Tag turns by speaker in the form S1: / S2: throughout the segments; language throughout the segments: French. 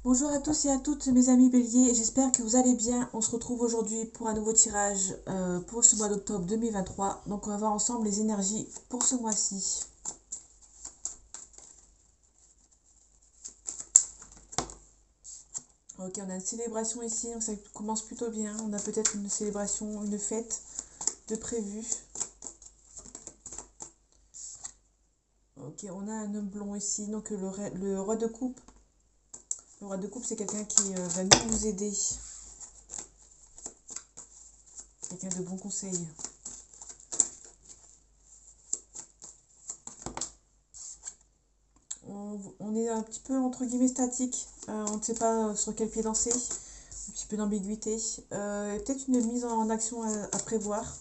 S1: Bonjour à tous et à toutes mes amis béliers, j'espère que vous allez bien. On se retrouve aujourd'hui pour un nouveau tirage pour ce mois d'octobre 2023. Donc on va voir ensemble les énergies pour ce mois-ci. Ok, on a une célébration ici, donc ça commence plutôt bien. On a peut-être une célébration, une fête de prévu. Ok, on a un homme blond ici, donc le roi de coupe. Le roi de coupe, c'est quelqu'un qui va mieux vous aider. Quelqu'un de bon conseil. On est un petit peu entre guillemets statique. On ne sait pas sur quel pied danser. Un petit peu d'ambiguïté. Et peut-être une mise en action à prévoir.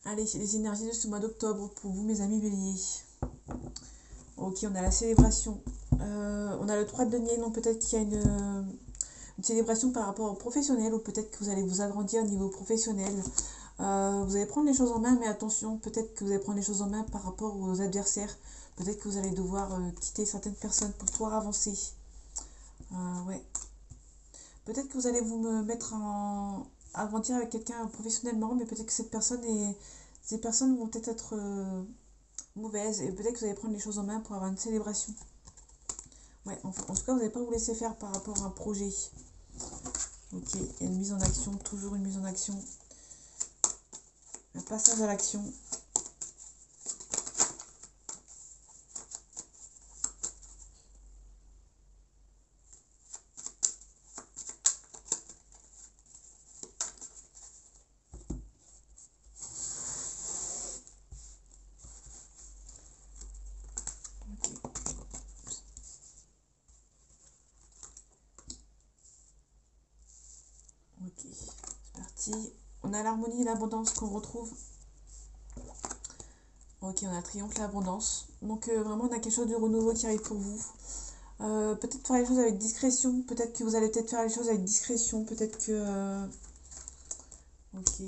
S1: Allez, les énergies de ce mois d'octobre pour vous, mes amis béliers. Ok, on a la célébration. On a le 3 de denier, donc peut-être qu'il y a une célébration par rapport au professionnel, ou peut-être que vous allez vous agrandir au niveau professionnel. Vous allez prendre les choses en main, mais attention, peut-être que vous allez prendre les choses en main par rapport aux adversaires. Peut-être que vous allez devoir quitter certaines personnes pour pouvoir avancer. Ouais. Peut-être que vous allez vous mettre en agrandir avec quelqu'un professionnellement, mais peut-être que ces personnes vont peut-être être mauvaises, et peut-être que vous allez prendre les choses en main pour avoir une célébration. Ouais, en tout cas, vous n'allez pas vous laisser faire par rapport à un projet. Ok, il y a une mise en action, toujours une mise en action. Un passage à l'action. Ok, ok, c'est parti. On a l'harmonie et l'abondance qu'on retrouve. Ok, on a le triomphe, l'abondance. Donc vraiment, on a quelque chose de renouveau qui arrive pour vous. Peut-être faire les choses avec discrétion. Peut-être que vous allez peut-être faire les choses avec discrétion. Peut-être que... ok.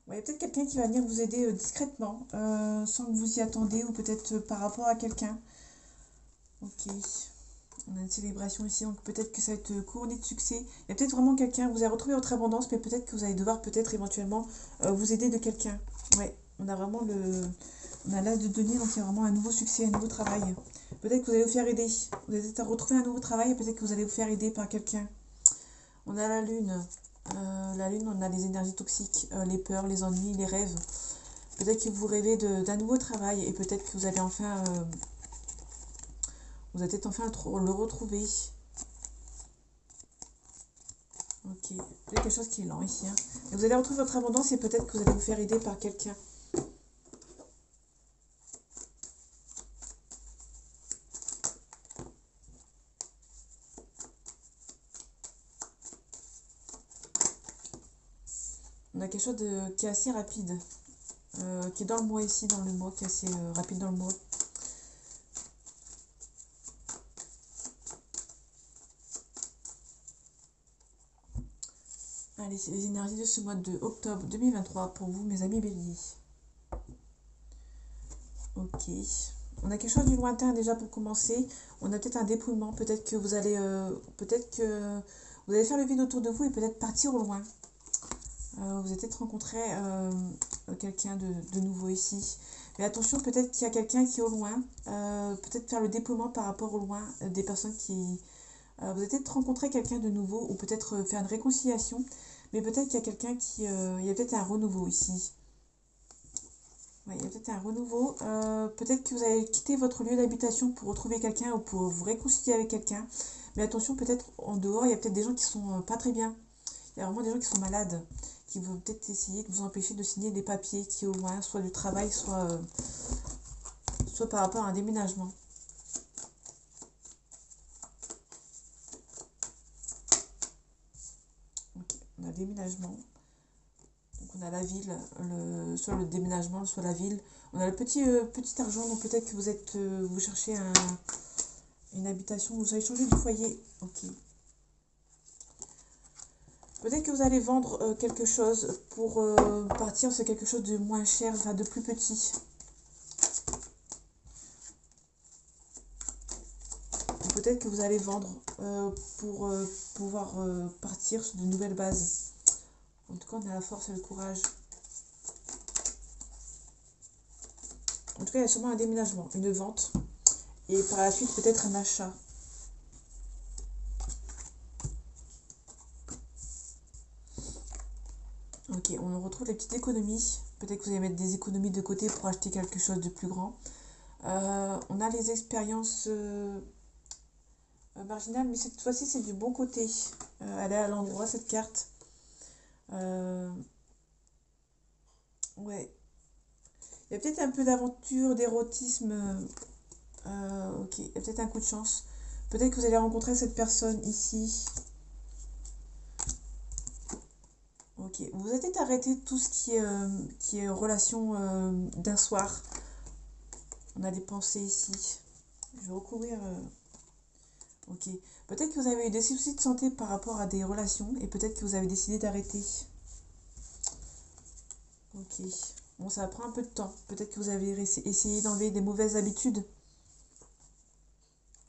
S1: Ouais, il y a peut-être quelqu'un qui va venir vous aider discrètement, sans que vous y attendez, ou peut-être par rapport à quelqu'un. Ok. On a une célébration ici, donc peut-être que ça va être couronné de succès. Il y a peut-être vraiment quelqu'un, vous avez retrouvé votre abondance, mais peut-être que vous allez devoir peut-être éventuellement vous aider de quelqu'un. Ouais, on a vraiment on a l'as de denier, donc il y a vraiment un nouveau succès, un nouveau travail. Peut-être que vous allez vous faire aider. Vous allez peut-être retrouver un nouveau travail, et peut-être que vous allez vous faire aider par quelqu'un. On a la lune. La lune, on a les énergies toxiques, les peurs, les ennuis, les rêves. Peut-être que vous rêvez d'un nouveau travail, et peut-être que vous allez enfin... vous allez peut-être enfin le retrouver. Ok, il y a quelque chose qui est lent ici. Hein. Et vous allez retrouver votre abondance, et peut-être que vous allez vous faire aider par quelqu'un. On a quelque chose qui est assez rapide, qui est dans le mois ici, dans le mois, qui est assez rapide dans le mois. Allez, c'est les énergies de ce mois de octobre 2023 pour vous, mes amis béliers. Ok. On a quelque chose du lointain déjà pour commencer. On a peut-être un dépouillement. Peut-être que vous allez faire le vide autour de vous et peut-être partir au loin. Vous allez peut-être rencontrer quelqu'un de nouveau ici. Mais attention, peut-être qu'il y a quelqu'un qui est au loin. Peut-être faire le déploiement par rapport au loin des personnes qui... vous allez peut-être rencontrer quelqu'un de nouveau, ou peut-être faire une réconciliation. Mais peut-être qu'il y a quelqu'un qui... il y a peut-être un renouveau ici. Ouais, il y a peut-être un renouveau. Peut-être que vous allez quitter votre lieu d'habitation pour retrouver quelqu'un, ou pour vous réconcilier avec quelqu'un. Mais attention, peut-être en dehors, il y a peut-être des gens qui sont pas très bien. Il y a vraiment des gens qui sont malades, qui vont peut-être essayer de vous empêcher de signer des papiers qui au moins, soit du travail, soit par rapport à un déménagement. Ok, on a le déménagement. Donc on a la ville, soit le déménagement, soit la ville. On a le petit argent, donc peut-être que vous cherchez une habitation, vous allez changer de foyer. Ok. Peut-être que vous allez vendre quelque chose pour partir sur quelque chose de moins cher, enfin de plus petit. peut-être que vous allez vendre pour pouvoir partir sur de nouvelles bases. En tout cas, on a la force et le courage. En tout cas, il y a sûrement un déménagement, une vente. Et par la suite, peut-être un achat. Ok, on retrouve les petites économies. Peut-être que vous allez mettre des économies de côté pour acheter quelque chose de plus grand. On a les expériences marginales, mais cette fois-ci, c'est du bon côté. Elle est à l'endroit, cette carte. Ouais. Il y a peut-être un peu d'aventure, d'érotisme. Ok, il y a peut-être un coup de chance. Peut-être que vous allez rencontrer cette personne ici. Ok, vous avez peut-être arrêté tout ce qui est relation d'un soir. On a des pensées ici. Je vais recouvrir. Ok. Peut-être que vous avez eu des soucis de santé par rapport à des relations et peut-être que vous avez décidé d'arrêter. Ok. Bon, ça prend un peu de temps. Peut-être que vous avez essayé d'enlever des mauvaises habitudes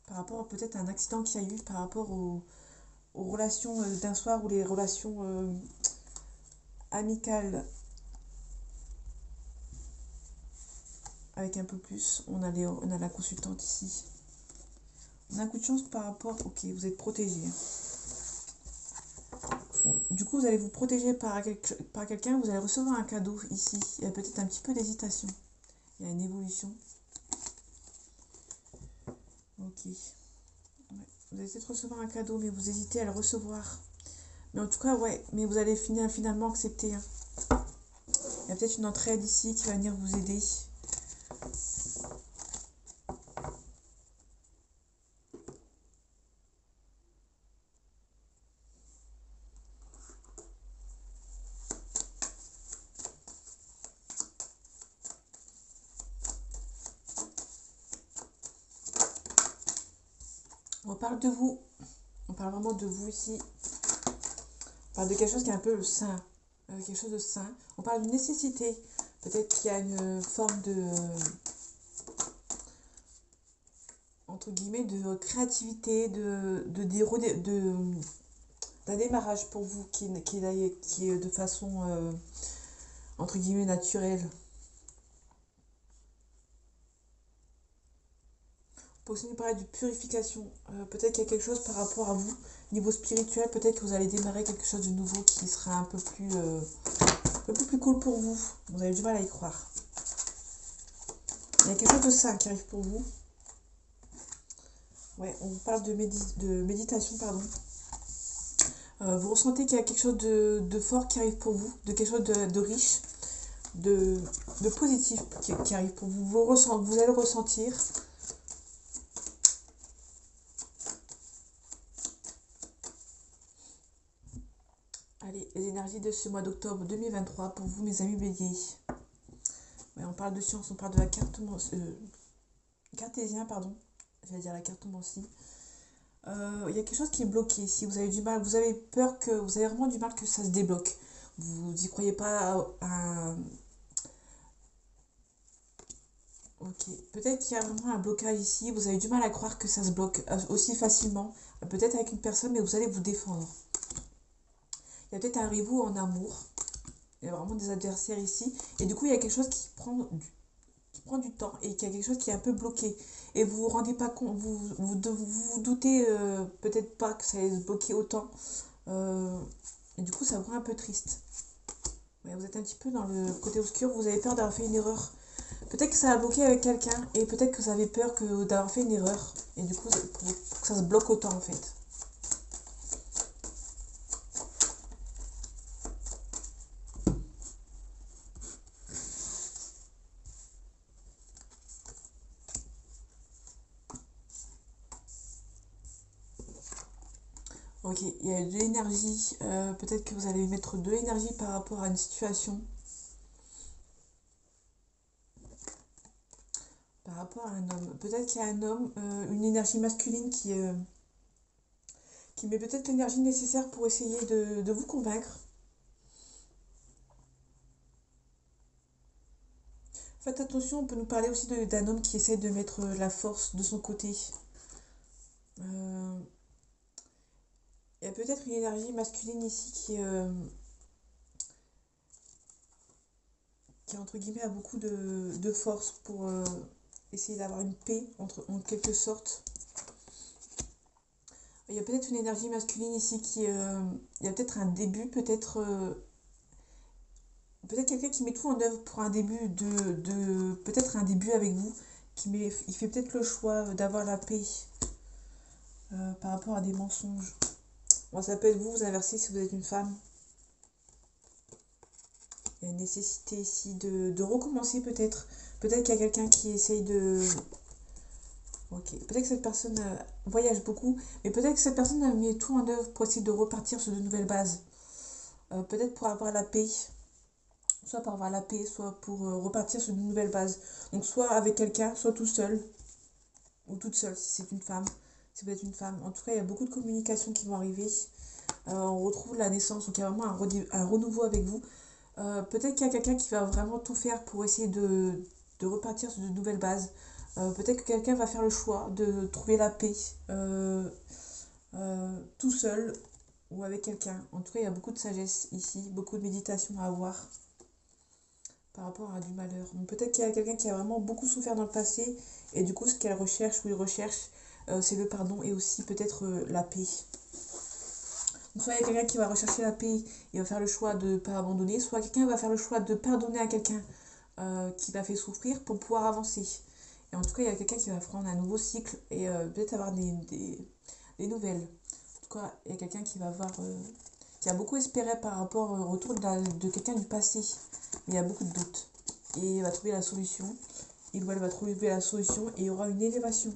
S1: par rapport à peut-être un accident qu'il y a eu, par rapport aux relations d'un soir ou les relations amicales. Avec un peu plus, on a la consultante ici. On a un coup de chance par rapport... Ok, vous êtes protégé. Bon, du coup, vous allez vous protéger par quelqu'un, vous allez recevoir un cadeau ici. Il y a peut-être un petit peu d'hésitation. Il y a une évolution. Ok. Ouais. Vous allez peut-être recevoir un cadeau, mais vous hésitez à le recevoir. Mais en tout cas, ouais, mais vous allez finalement accepter. Hein. Il y a peut-être une entraide ici qui va venir vous aider. On parle de vous. On parle vraiment de vous ici. On parle de quelque chose qui est un peu le sain. Quelque chose de sain. On parle d'une nécessité. Peut-être qu'il y a une forme de... entre guillemets, de créativité, d'un démarrage pour vous qui est de façon, entre guillemets, naturelle. On peut aussi nous parler de purification. Peut-être qu'il y a quelque chose par rapport à vous, niveau spirituel, peut-être que vous allez démarrer quelque chose de nouveau qui sera un peu plus cool pour vous. Vous avez du mal à y croire. Il y a quelque chose de sain qui arrive pour vous. Ouais, on parle de méditation, pardon. Vous ressentez qu'il y a quelque chose de fort qui arrive pour vous, de quelque chose de riche, de, de positif qui arrive pour vous. Vous allez le ressentir. Allez, les énergies de ce mois d'octobre 2023 pour vous, mes amis béliers. Ouais, on parle de science, on parle de la cartésien, pardon. J'allais dire la cartomancie. Il y a quelque chose qui est bloqué. Si vous avez du mal, vous avez peur que... Vous avez vraiment du mal que ça se débloque. Vous n'y croyez pas à... Ok. Peut-être qu'il y a vraiment un blocage ici. Vous avez du mal à croire que ça se bloque aussi facilement. Peut-être avec une personne, mais vous allez vous défendre. Il y a peut-être un rivaux en amour. Il y a vraiment des adversaires ici. Et du coup, il y a quelque chose qui prend du temps et qu'il y a quelque chose qui est un peu bloqué. Et vous vous rendez pas compte, vous doutez peut-être pas que ça allait se bloquer autant. Et du coup, ça vous rend un peu triste. Ouais, vous êtes un petit peu dans le côté obscur, vous avez peur d'avoir fait une erreur. Peut-être que ça a bloqué avec quelqu'un et peut-être que vous avez peur d'avoir fait une erreur. Et du coup, pour que ça se bloque autant en fait. Ok, il y a de l'énergie. Peut-être que vous allez mettre de l'énergie par rapport à une situation. Par rapport à un homme. Peut-être qu'il y a un homme, une énergie masculine qui met peut-être l'énergie nécessaire pour essayer de vous convaincre. Faites attention, on peut nous parler aussi d'un homme qui essaie de mettre la force de son côté. Euh, Il y a peut-être une énergie masculine ici qui entre guillemets a beaucoup de force pour essayer d'avoir une paix en quelque sorte. Il y a peut-être une énergie masculine ici il y a peut-être un début, peut-être quelqu'un qui met tout en œuvre pour un début peut-être un début avec vous, il fait peut-être le choix d'avoir la paix par rapport à des mensonges. Bon, ça peut être vous inversez si vous êtes une femme. Il y a une nécessité ici de recommencer peut-être. Peut-être qu'il y a quelqu'un qui essaye de... Ok, peut-être que cette personne voyage beaucoup, mais peut-être que cette personne a mis tout en œuvre pour essayer de repartir sur de nouvelles bases. Peut-être pour avoir la paix, soit pour avoir la paix, soit pour repartir sur de nouvelles bases. Donc soit avec quelqu'un, soit tout seul, ou toute seule si c'est une femme, si vous êtes une femme. En tout cas, il y a beaucoup de communications qui vont arriver. On retrouve la naissance, donc il y a vraiment un renouveau avec vous. Peut-être qu'il y a quelqu'un qui va vraiment tout faire pour essayer de repartir sur de nouvelles bases. Peut-être que quelqu'un va faire le choix de trouver la paix tout seul ou avec quelqu'un. En tout cas, il y a beaucoup de sagesse ici, beaucoup de méditation à avoir par rapport à du malheur. Donc peut-être qu'il y a quelqu'un qui a vraiment beaucoup souffert dans le passé et du coup, ce qu'elle recherche ou il recherche, c'est le pardon et aussi peut-être la paix. Donc soit il y a quelqu'un qui va rechercher la paix et va faire le choix de ne pas abandonner, soit quelqu'un va faire le choix de pardonner à quelqu'un qui l'a fait souffrir pour pouvoir avancer. Et en tout cas, il y a quelqu'un qui va prendre un nouveau cycle et peut-être avoir des nouvelles. En tout cas, il y a quelqu'un qui va avoir, qui a beaucoup espéré par rapport au retour de quelqu'un du passé. Mais il y a beaucoup de doutes. Et il va trouver la solution. Il ou elle va trouver la solution et il y aura une élévation.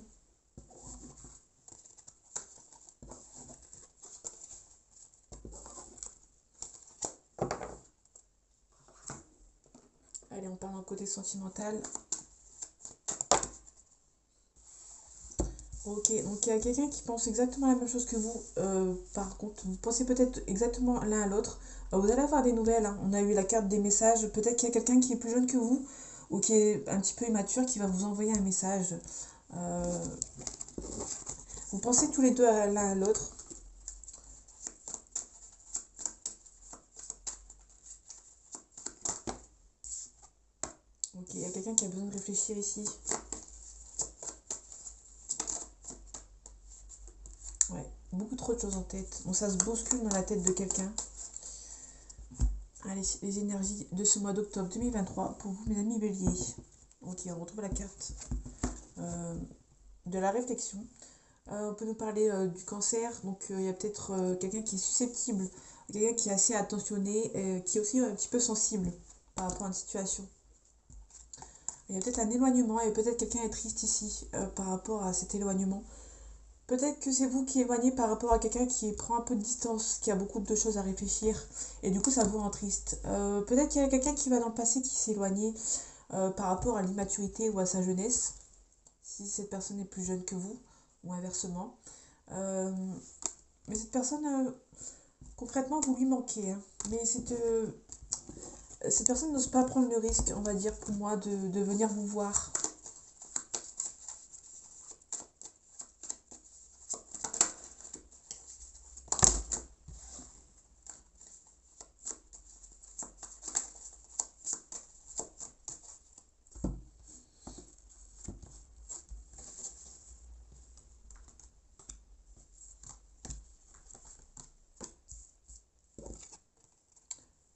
S1: Allez, on parle d'un côté sentimental. Ok, donc il y a quelqu'un qui pense exactement la même chose que vous. Par contre, vous pensez peut-être exactement l'un à l'autre. Vous allez avoir des nouvelles, hein. On a eu la carte des messages. Peut-être qu'il y a quelqu'un qui est plus jeune que vous ou qui est un petit peu immature qui va vous envoyer un message. Euh, vous pensez tous les deux l'un à l'autre. Ok, il y a quelqu'un qui a besoin de réfléchir ici. Ouais, beaucoup trop de choses en tête. Bon, ça se bouscule dans la tête de quelqu'un. Allez, les énergies de ce mois d'octobre 2023 pour vous, mes amis béliers. Ok, on retrouve la carte de la réflexion. On peut nous parler du cancer. Donc, il y a peut-être quelqu'un qui est susceptible, quelqu'un qui est assez attentionné, qui est aussi un petit peu sensible par rapport à une situation. Il y a peut-être un éloignement et peut-être quelqu'un est triste ici par rapport à cet éloignement. Peut-être que c'est vous qui éloignez par rapport à quelqu'un qui prend un peu de distance, qui a beaucoup de choses à réfléchir, et du coup ça vous rend triste. Peut-être qu'il y a quelqu'un qui va dans le passé qui s'est éloigné par rapport à l'immaturité ou à sa jeunesse, si cette personne est plus jeune que vous, ou inversement. Euh, mais cette personne, concrètement, vous lui manquez, hein. Mais cette personne n'ose pas prendre le risque, on va dire, pour moi, de venir vous voir.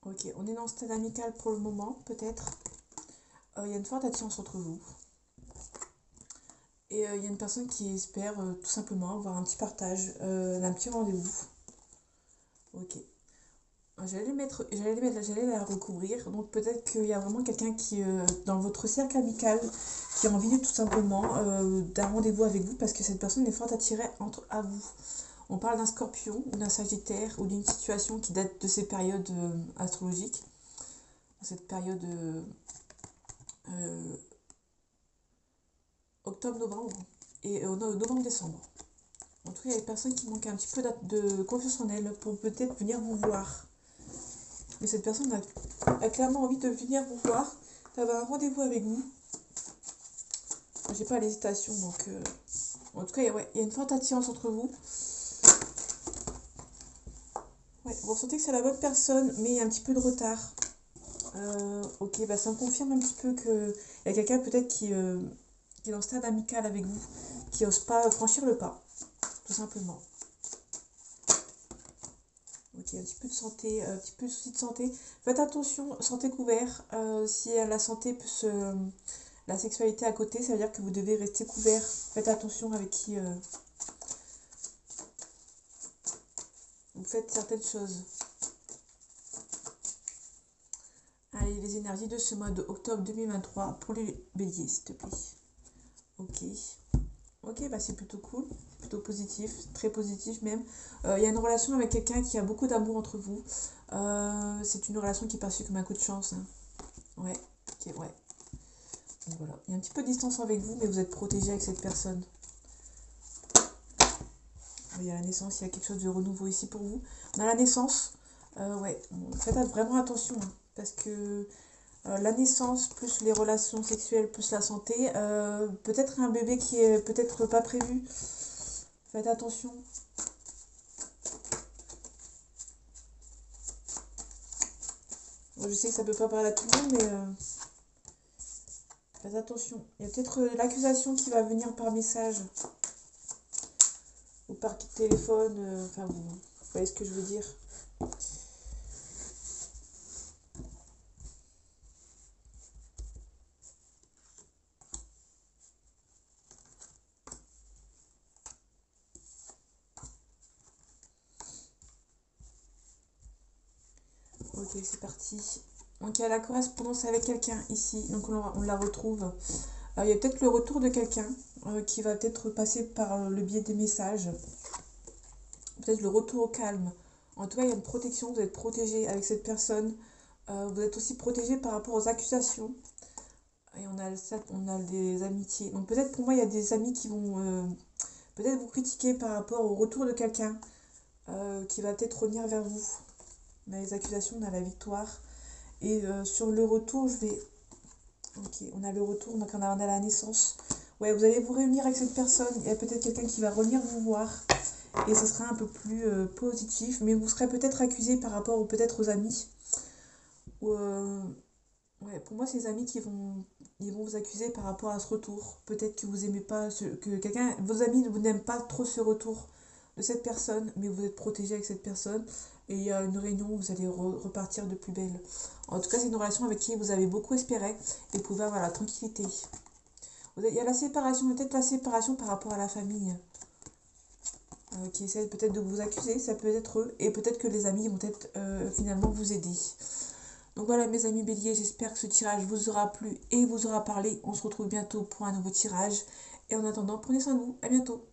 S1: Ok, on est dans le stade amical pour le moment, peut-être. Il y a une forte attirance entre vous. Et il y a une personne qui espère tout simplement avoir un petit partage, un petit rendez-vous. Ok. J'allais la recouvrir. Donc peut-être qu'il y a vraiment quelqu'un qui, dans votre cercle amical, qui a envie tout simplement d'un rendez-vous avec vous parce que cette personne est fort attirée à vous. On parle d'un scorpion ou d'un sagittaire ou d'une situation qui date de ces périodes astrologiques. Cette période euh, octobre-novembre et novembre-décembre. En tout cas, il y a des personnes qui manquent un petit peu de confiance en elles pour peut-être venir vous voir. Mais cette personne a clairement envie de venir vous voir, d'avoir un rendez-vous avec vous. J'ai pas l'hésitation, donc En tout cas, ouais, il y a une forte attirance entre vous. Ouais, vous ressentez que c'est la bonne personne, mais il y a un petit peu de retard. Ok, bah ça me confirme un petit peu que il y a quelqu'un peut-être qui est dans le stade amical avec vous, qui n'ose pas franchir le pas, tout simplement. Ok, un petit peu de santé, un petit peu de soucis de santé. Faites attention, santé couvert. Si la santé plus la sexualité à côté, ça veut dire que vous devez rester couvert. Faites attention avec qui vous faites certaines choses. Allez, les énergies de ce mois de octobre 2023 pour les béliers, s'il te plaît. Ok. Ok, bah c'est plutôt cool, c'est plutôt positif, très positif même. Il y a une relation avec quelqu'un qui a beaucoup d'amour entre vous. C'est une relation qui est perçue comme un coup de chance, hein. Ouais, ok, ouais. Donc voilà. Il y a un petit peu de distance avec vous, mais vous êtes protégé avec cette personne. Il y a la naissance, il y a quelque chose de renouveau ici pour vous. On a la naissance. Ouais, bon, faites vraiment attention, hein, parce que la naissance, plus les relations sexuelles, plus la santé, peut-être un bébé qui est peut-être pas prévu. Faites attention. Bon, je sais que ça peut pas parler à tout le monde, mais faites attention. Il y a peut-être l'accusation qui va venir par message ou par téléphone. Enfin, vous voyez ce que je veux dire. Ok, c'est parti. Donc il y a la correspondance avec quelqu'un ici, donc on la retrouve. Il y a peut-être le retour de quelqu'un qui va peut-être passer par le biais des messages. Peut-être le retour au calme. En tout cas, il y a une protection, vous êtes protégé avec cette personne. Vous êtes aussi protégé par rapport aux accusations. Et on a des amitiés. Donc peut-être pour moi, il y a des amis qui vont peut-être vous critiquer par rapport au retour de quelqu'un qui va peut-être revenir vers vous. On a les accusations, on a la victoire. Et sur le retour, je vais... Ok, on a le retour, donc on a la naissance. Ouais, vous allez vous réunir avec cette personne. Il y a peut-être quelqu'un qui va revenir vous voir. Et ce sera un peu plus positif. Mais vous serez peut-être accusé par rapport peut-être aux amis. Ou, ouais, pour moi, c'est les amis ils vont vous accuser par rapport à ce retour. Peut-être que vous aimez pas, que quelqu'un, vos amis ne vous n'aiment pas trop ce retour de cette personne, mais vous êtes protégé avec cette personne. Et il y a une réunion où vous allez repartir de plus belle. En tout cas, c'est une relation avec qui vous avez beaucoup espéré et vous pouvez avoir la tranquillité. Il y a la séparation, peut-être la séparation par rapport à la famille qui essaie peut-être de vous accuser, ça peut être eux, et peut-être que les amis vont peut-être finalement vous aider. Donc voilà mes amis béliers, j'espère que ce tirage vous aura plu et vous aura parlé. On se retrouve bientôt pour un nouveau tirage. Et en attendant, prenez soin de vous. À bientôt.